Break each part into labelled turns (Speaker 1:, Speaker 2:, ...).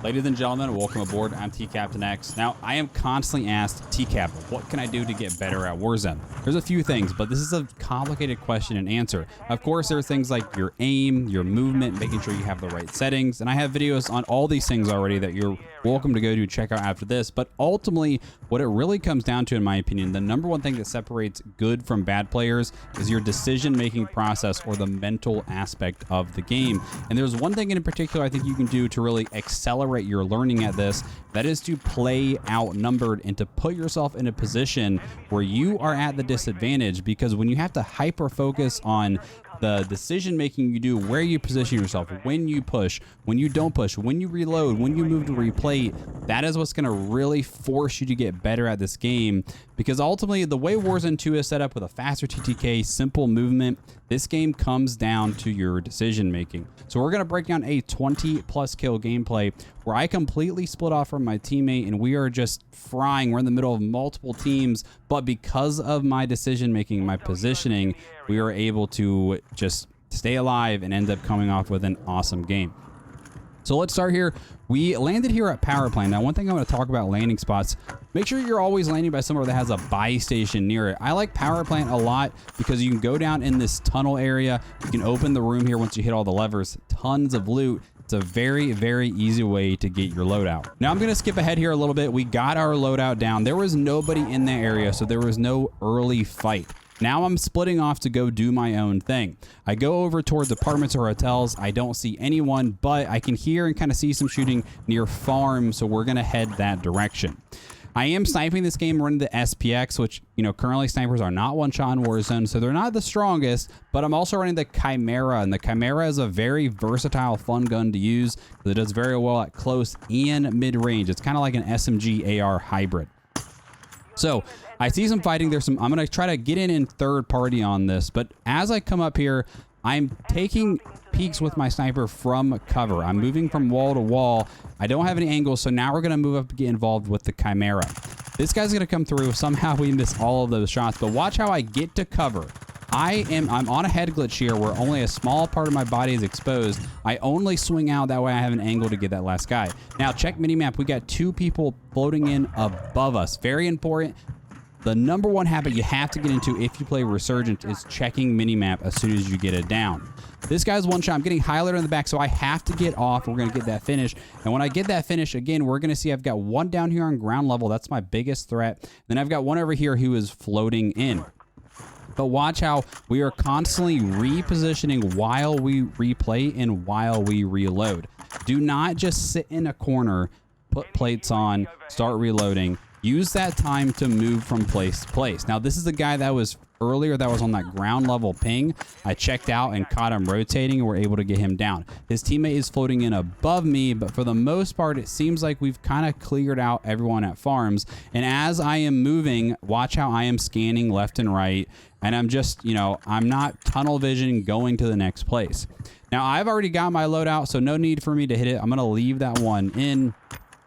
Speaker 1: Ladies and gentlemen, welcome aboard. I'm T-Captain X. Now, I am constantly asked, T-Cap, what can I do to get better at Warzone? There's a few things, but this is a complicated question and answer. Of course, there are things like your aim, your movement, making sure you have the right settings, and I have videos on all these things already that you're welcome to go to check out after this. But ultimately, what it really comes down to, in my opinion, the number one thing that separates good from bad players is your decision-making process or the mental aspect of the game. And there's one thing in particular I think you can do to really accelerate your learning at this, that is to play outnumbered and to put yourself in a position where you are at the disadvantage, because when you have to hyper focus on the decision making you do, where you position yourself, when you push, when you don't push, when you reload, when you move to replay, that is what's going to really force you to get better at this game. Because ultimately, the way Warzone 2 is set up with a faster TTK, simple movement, this game comes down to your decision making. So we're going to break down a 20+ kill gameplay where I completely split off from my teammate and we are just frying. We're in the middle of multiple teams, but because of my decision making, my positioning, we are able to just stay alive and end up coming off with an awesome game. So let's start here. We landed here at power plant. Now, one thing I want to talk about landing spots, make sure you're always landing by somewhere that has a buy station near it. I like power plant a lot because you can go down in this tunnel area. You can open the room here once you hit all the levers. Tons of loot. It's a very, very easy way to get your loadout. Now, I'm going to skip ahead here a little bit. We got our loadout down. There was nobody in that area, so there was no early fight. Now I'm splitting off to go do my own thing. I go over towards apartments or hotels. I don't see anyone, but I can hear and kind of see some shooting near farms, so we're going to head that direction. I am sniping this game running the SPX, which, you know, currently snipers are not one-shot in Warzone, so they're not the strongest, but I'm also running the Chimera, and the Chimera is a very versatile, fun gun to use because it does very well at close and mid-range. It's kind of like an SMG AR hybrid. So I see some fighting. I'm going to try to get in third party on this, but as I come up here, I'm taking peeks with my sniper from cover. I'm moving from wall to wall. I don't have any angles, so now we're going to move up and get involved with the Chimera. This guy's going to come through. Somehow we miss all of those shots, but watch how I get to cover. I'm on a head glitch here where only a small part of my body is exposed. I only swing out, that way I have an angle to get that last guy. Now check minimap. We got two people floating in above us. Very important. The number one habit you have to get into if you play Resurgent is checking minimap as soon as you get it down. This guy's one shot. I'm getting highlighter in the back, so I have to get off. We're going to get that finish. And when I get that finish, again, we're going to see I've got one down here on ground level. That's my biggest threat. Then I've got one over here who is floating in. But watch how we are constantly repositioning while we replay and while we reload. Do not just sit in a corner, put plates on, start reloading. Use that time to move from place to place. Now, this is the guy that was earlier that was on that ground level ping. I checked out and caught him rotating and we're able to get him down. His teammate is floating in above me, but for the most part, it seems like we've kind of cleared out everyone at farms. And as I am moving, watch how I am scanning left and right. And I'm just, you know, I'm not tunnel vision going to the next place. Now, I've already got my loadout, so no need for me to hit it. I'm going to leave that one in.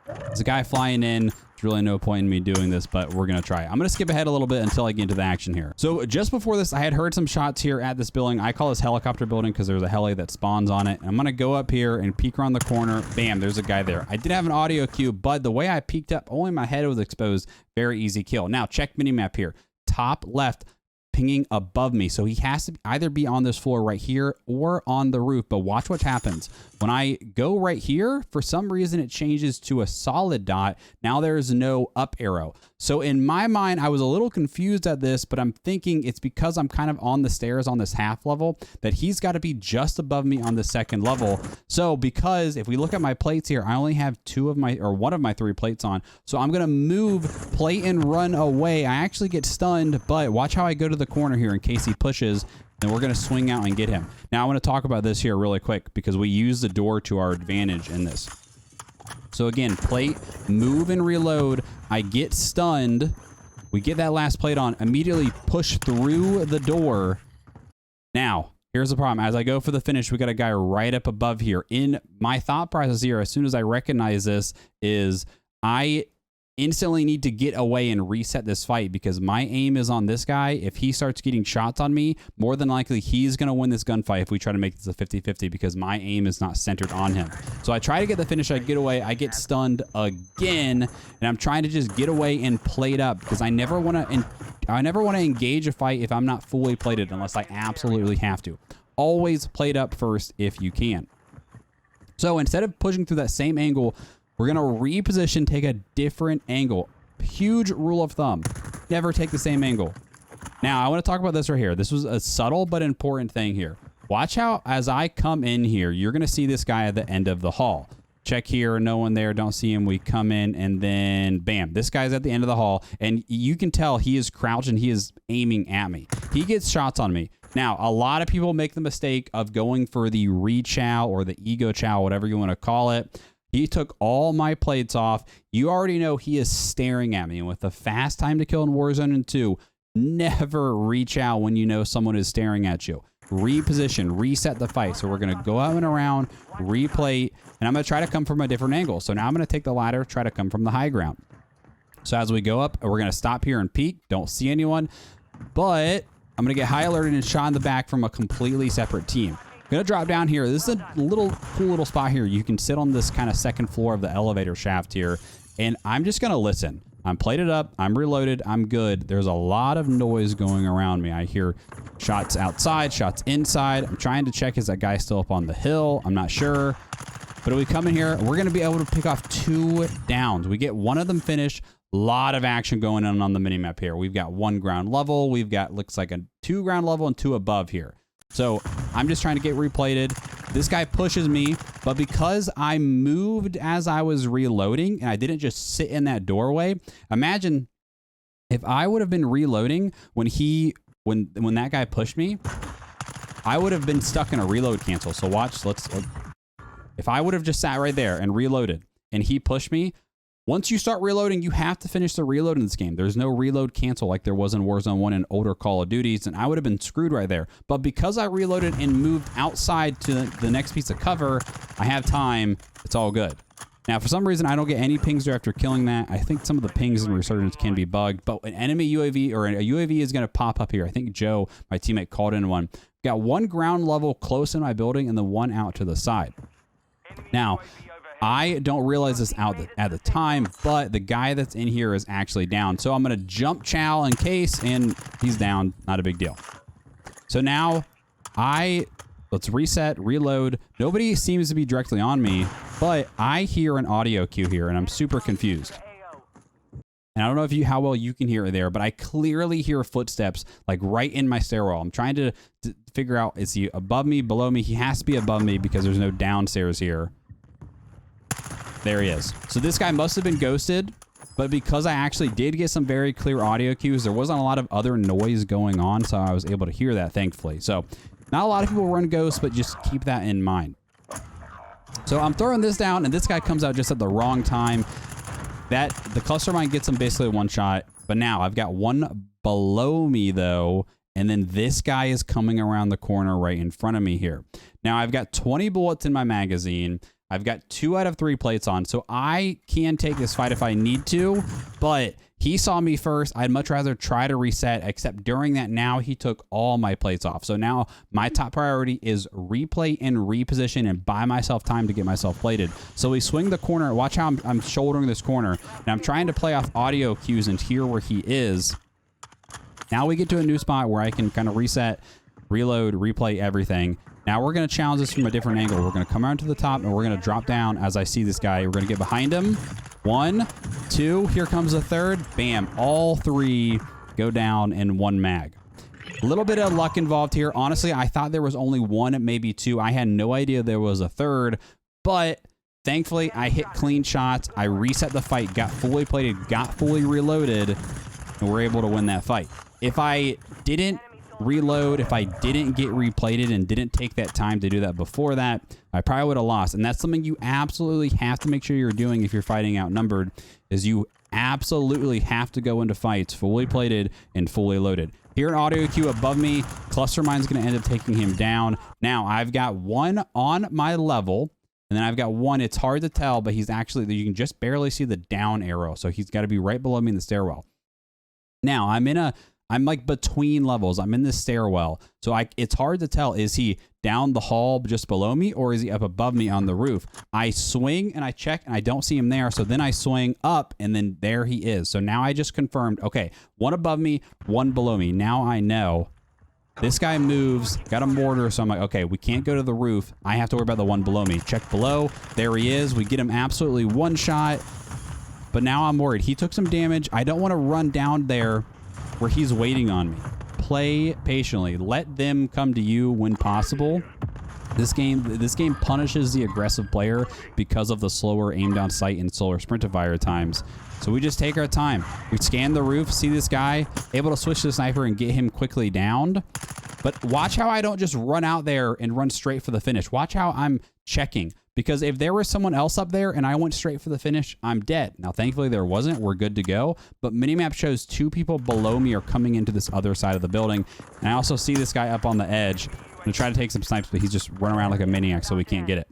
Speaker 1: There's a guy flying in. Really no point in me doing this, but we're gonna try it. I'm gonna skip ahead a little bit until I get into the action here. So just before this, I had heard some shots here at this building. I call this helicopter building because there's a heli that spawns on it. I'm gonna go up here and peek around the corner. Bam, there's a guy there. I did have an audio cue, but the way I peeked up, only my head was exposed. Very easy kill. Now check minimap here. Top left, pinging above me. So he has to either be on this floor right here or on the roof. But watch what happens. When I go right here, for some reason, it changes to a solid dot. Now there's no up arrow. So in my mind, I was a little confused at this, but I'm thinking it's because I'm kind of on the stairs on this half level that he's got to be just above me on the second level. So because if we look at my plates here, I only have one of my three plates on. So I'm going to move, plate and run away. I actually get stunned, but watch how I go to the corner here in case he pushes. Then we're going to swing out and get him. Now I want to talk about this here really quick because we use the door to our advantage in this. So again, plate, move and reload. I get stunned. We get that last plate on, immediately push through the door. Now, here's the problem. As I go for the finish, we got a guy right up above here. In my thought process here, as soon as I recognize this, is I instantly need to get away and reset this fight because my aim is on this guy. If he starts getting shots on me, more than likely he's going to win this gunfight if we try to make this a 50-50 because my aim is not centered on him. So I try to get the finish, I get away, I get stunned again, and I'm trying to just get away and plate up because I never want to engage a fight if I'm not fully plated unless I absolutely have to. Always plate up first if you can. So instead of pushing through that same angle, we're going to reposition, take a different angle. Huge rule of thumb. Never take the same angle. Now, I want to talk about this right here. This was a subtle but important thing here. Watch how, as I come in here, you're going to see this guy at the end of the hall. Check here, no one there, don't see him. We come in, and then, bam, this guy's at the end of the hall, and you can tell he is crouching, he is aiming at me. He gets shots on me. Now, a lot of people make the mistake of going for the re-chow or the ego chow, whatever you want to call it. He took all my plates off. You already know he is staring at me. And with the fast time to kill in Warzone 2, never reach out when you know someone is staring at you. Reposition, reset the fight. So we're going to go out and around, replate, and I'm going to try to come from a different angle. So now I'm going to take the ladder, try to come from the high ground. So as we go up, we're going to stop here and peek. Don't see anyone, but I'm going to get high alerted and shot in the back from a completely separate team. Gonna drop down here. This is a cool little spot here. You can sit on this kind of second floor of the elevator shaft here, and I'm just gonna listen. I'm plated up, I'm reloaded, I'm good. There's a lot of noise going around me. I hear shots outside, shots inside. I'm trying to check, is that guy still up on the hill? I'm not sure. But if we come in here, we're gonna be able to pick off 2 downs. We get one of them finished. Lot of action going on the minimap here. We've got 1 ground level. We've got, looks like a 2 ground level and 2 above here. So I'm just trying to get replated. This guy pushes me, but because I moved as I was reloading and I didn't just sit in that doorway, imagine if I would have been reloading when that guy pushed me, I would have been stuck in a reload cancel. So watch, if I would have just sat right there and reloaded and he pushed me, once you start reloading, you have to finish the reload in this game. There's no reload cancel like there was in Warzone 1 and older Call of Duties, and I would have been screwed right there. But because I reloaded and moved outside to the next piece of cover, I have time. It's all good. Now, for some reason, I don't get any pings there after killing that. I think some of the pings and resurgence can be bugged, but an enemy UAV or a UAV is going to pop up here. I think Joe, my teammate, called in one. Got 1 ground level close in my building and the 1 out to the side. Now, I don't realize this at the time, but the guy that's in here is actually down. So I'm going to jump chow in case, and he's down. Not a big deal. So now let's reset, reload. Nobody seems to be directly on me, but I hear an audio cue here, and I'm super confused. And I don't know how well you can hear it there, but I clearly hear footsteps like right in my stairwell. I'm trying to figure out, is he above me, below me? He has to be above me because there's no downstairs here. There he is. So this guy must have been ghosted, but because I actually did get some very clear audio cues, there wasn't a lot of other noise going on, so I was able to hear that, thankfully. So not a lot of people run ghosts, but just keep that in mind. So I'm throwing this down, and this guy comes out just at the wrong time. The cluster mine gets him basically 1 shot, but now I've got 1 below me, though, and then this guy is coming around the corner right in front of me here. Now I've got 20 bullets in my magazine. I've got 2 out of 3 plates on, so I can take this fight if I need to, but he saw me first. I'd much rather try to reset, except during that now he took all my plates off. So now my top priority is replate and reposition and buy myself time to get myself plated. So we swing the corner. Watch how I'm shouldering this corner, and I'm trying to play off audio cues and hear where he is. Now we get to a new spot where I can kind of reset, reload, replay everything. Now we're going to challenge this from a different angle. We're going to come around to the top, and we're going to drop down as I see this guy. We're going to get behind him. 1, 2, here comes the third. Bam. All 3 go down in 1 mag. A little bit of luck involved here. Honestly, I thought there was only 1, maybe 2. I had no idea there was a third, but thankfully I hit clean shots. I reset the fight, got fully plated, got fully reloaded, and we're able to win that fight. If I didn't reload, if I didn't get replated and didn't take that time to do that before that, I probably would have lost. And that's something you absolutely have to make sure you're doing if you're fighting outnumbered, is you absolutely have to go into fights fully plated and fully loaded. Here an audio cue above me. Cluster mine's going to end up taking him down. Now I've got 1 on my level, And then I've got one, it's hard to tell, but he's actually, you can just barely see the down arrow. So he's got to be right below me in the stairwell. Now I'm like between levels. I'm in this stairwell. So it's hard to tell, is he down the hall just below me or is he up above me on the roof? I swing and I check and I don't see him there. So then I swing up and then there he is. So now I just confirmed, okay, one above me, one below me. Now I know this guy moves, got a mortar. So I'm like, okay, we can't go to the roof. I have to worry about the one below me. Check below. There he is. We get him absolutely one shot. But now I'm worried. He took some damage. I don't want to run down there where he's waiting on me. Play patiently. Let them come to you when possible. This game punishes the aggressive player because of the slower aim down sight and slower sprint to fire times. So we just take our time. We scan the roof, see this guy, able to switch to the sniper and get him quickly downed. But watch how I don't just run out there and run straight for the finish. Watch how I'm checking. Because if there was someone else up there and I went straight for the finish, I'm dead. Now, thankfully, there wasn't. We're good to go. But minimap shows 2 people below me are coming into this other side of the building. And I also see this guy up on the edge. I'm going to try to take some snipes, but he's just running around like a maniac, so we can't get it.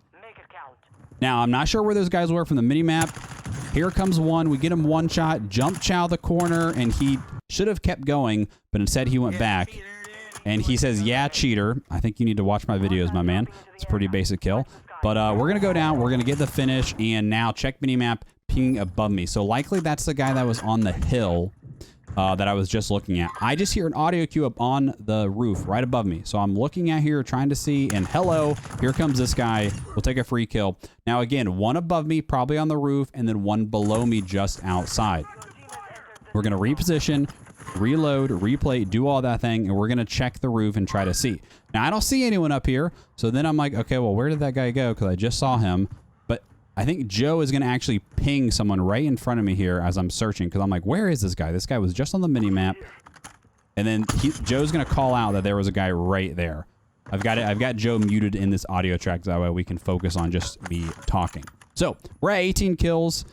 Speaker 1: Now, I'm not sure where those guys were from the minimap. Here comes one. We get him one shot, jump chow the corner, and he should have kept going, but instead he went back. And he says, yeah, cheater. I think you need to watch my videos, my man. It's a pretty basic kill. But we're going to go down. We're going to get the finish. And now check minimap pinging above me. So likely that's the guy that was on the hill that I was just looking at. I just hear an audio cue up on the roof right above me. So I'm looking at here trying to see. And hello, here comes this guy. We'll take a free kill. Now, again, one above me, probably on the roof, and then one below me just outside. We're going to reposition, reload, replay, do all that thing, and we're going to check the roof and try to see. Now, I don't see anyone up here, so then I'm like, okay, well, where did that guy go? Because I just saw him, but I think Joe is going to actually ping someone right in front of me here as I'm searching, because I'm like, where is this guy? This guy was just on the mini-map, and then Joe's going to call out that there was a guy right there. I've got Joe muted in this audio track, so that way we can focus on just me talking. So, we're at 18 kills,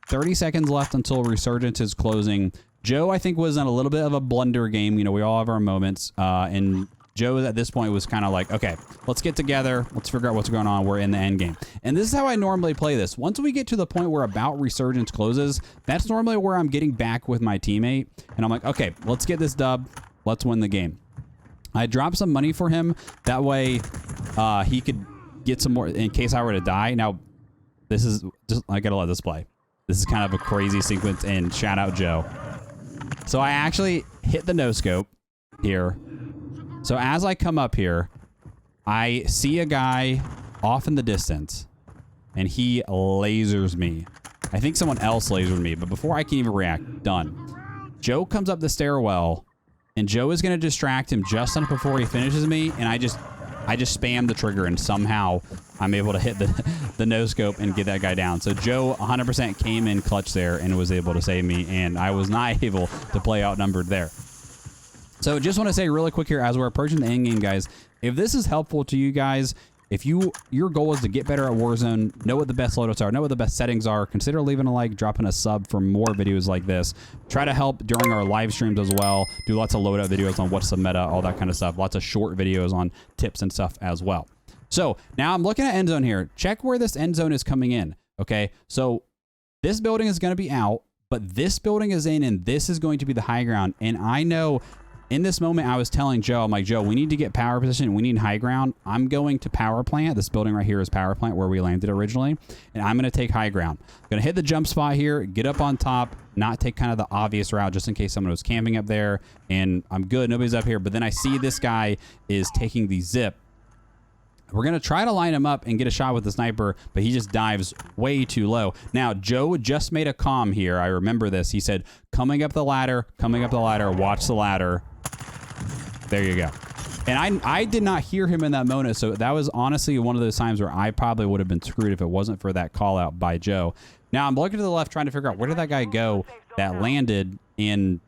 Speaker 1: 30 seconds left until Resurgence is closing. Joe, I think, was in a little bit of a blunder game. You know, we all have our moments. And Joe, at this point, was kind of like, okay, let's get together. Let's figure out what's going on. We're in the end game. And this is how I normally play this. Once we get to the point where about Resurgence closes, that's normally where I'm getting back with my teammate. And I'm like, okay, let's get this dub. Let's win the game. I dropped some money for him. That way he could get some more in case I were to die. Now, this is just, I got to let this play. This is kind of a crazy sequence, and shout out Joe. So I actually hit the no-scope here. So as I come up here, I see a guy off in the distance, and he lasers me. I think someone else lasered me, but before I can even react, done. Joe comes up the stairwell, and Joe is going to distract him just enough before he finishes me, and I just spam the trigger, and somehow I'm able to hit the no-scope and get that guy down. So Joe 100% came in clutch there and was able to save me, and I was not able to play outnumbered there. So just want to say really quick here, as we're approaching the end game, guys, if this is helpful to you guys, if your goal is to get better at Warzone, know what the best loadouts are, know what the best settings are, consider leaving a like, dropping a sub for more videos like this. Try to help during our live streams as well. Do lots of loadout videos on what's the meta, all that kind of stuff. Lots of short videos on tips and stuff as well. So now I'm looking at end zone here. Check where this end zone is coming in. Okay, so this building is going to be out, but this building is in, and this is going to be the high ground. And I know in this moment, I was telling Joe, I'm like, Joe, we need to get power position. We need high ground. I'm going to power plant. This building right here is power plant where we landed originally. And I'm going to take high ground. I'm going to hit the jump spot here, get up on top, not take kind of the obvious route just in case someone was camping up there. And I'm good. Nobody's up here. But then I see this guy is taking the zip. We're going to try to line him up and get a shot with the sniper, but he just dives way too low. Now, Joe just made a comm here. I remember this. He said, coming up the ladder, watch the ladder. There you go. And I did not hear him in that moment, so that was honestly one of those times where I probably would have been screwed if it wasn't for that call out by Joe. Now, I'm looking to the left trying to figure out where did that guy go that landed, and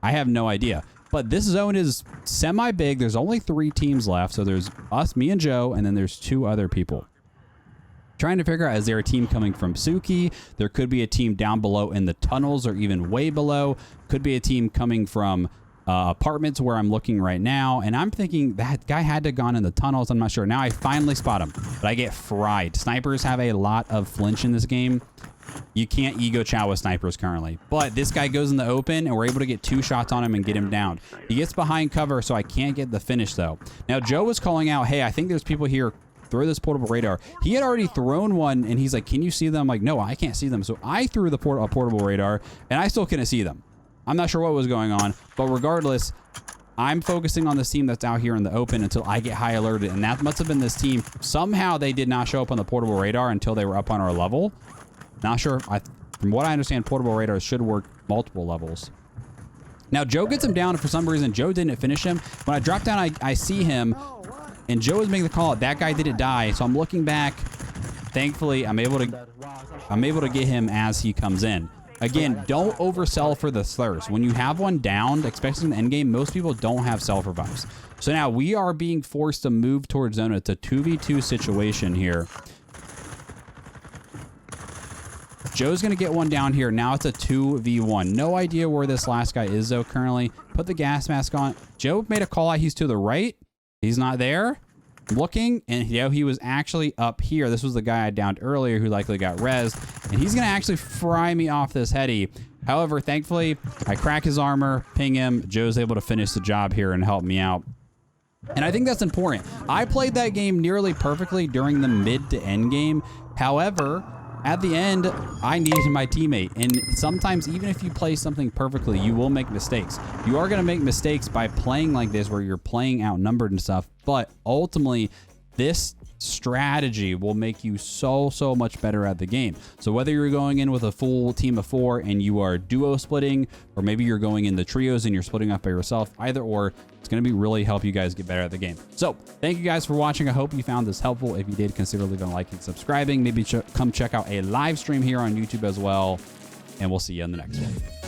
Speaker 1: I have no idea. But this zone is semi-big. There's only 3 teams left. So there's us, me and Joe, and then there's 2 other people. Trying to figure out, is there a team coming from Suki? There could be a team down below in the tunnels or even way below. Could be a team coming from apartments where I'm looking right now, and I'm thinking that guy had to have gone in the tunnels. I'm not sure. Now I finally spot him, but I get fried. Snipers have a lot of flinch in this game. You can't ego chow with snipers currently, but this guy goes in the open and we're able to get 2 shots on him and get him down. He gets behind cover, so I can't get the finish though. Now Joe was calling out, hey, I think there's people here. Throw this portable radar. He had already thrown one and he's like, can you see them? I'm like, no, I can't see them. So I threw the portable radar and I still couldn't see them. I'm not sure what was going on, but regardless, I'm focusing on this team that's out here in the open until I get high alerted, and that must have been this team. Somehow they did not show up on the portable radar until they were up on our level. Not sure. From what I understand, portable radars should work multiple levels. Now Joe gets him down, and for some reason Joe didn't finish him. When I drop down, I see him, and Joe is making the call. That guy didn't die, so I'm looking back. Thankfully, I'm able to get him as he comes in. Again, don't oversell for the thirst. When you have one downed, especially in the end game, most people don't have self revives. So now we are being forced to move towards zone. It's a 2v2 situation here. Joe's going to get one down here. Now it's a 2v1. No idea where this last guy is, though, currently. Put the gas mask on. Joe made a call out. He's to the right. He's not there. Looking, and you know, he was actually up here. This was the guy I downed earlier who likely got rezzed, and he's going to actually fry me off this heady. However, thankfully, I crack his armor, ping him. Joe's able to finish the job here and help me out. And I think that's important. I played that game nearly perfectly during the mid to end game. However, at the end, I needed my teammate. And sometimes, even if you play something perfectly, you will make mistakes. You are going to make mistakes by playing like this, where you're playing outnumbered and stuff. But ultimately, this strategy will make you so much better at the game. So whether you're going in with a full team of 4 and you are duo splitting, or maybe you're going in the trios and you're splitting up by yourself, either or, it's going to be really help you guys get better at the game. So thank you guys for watching. I hope you found this helpful. If you did, consider leaving a like and subscribing. Maybe come check out a live stream here on YouTube as well, and we'll see you in the next one.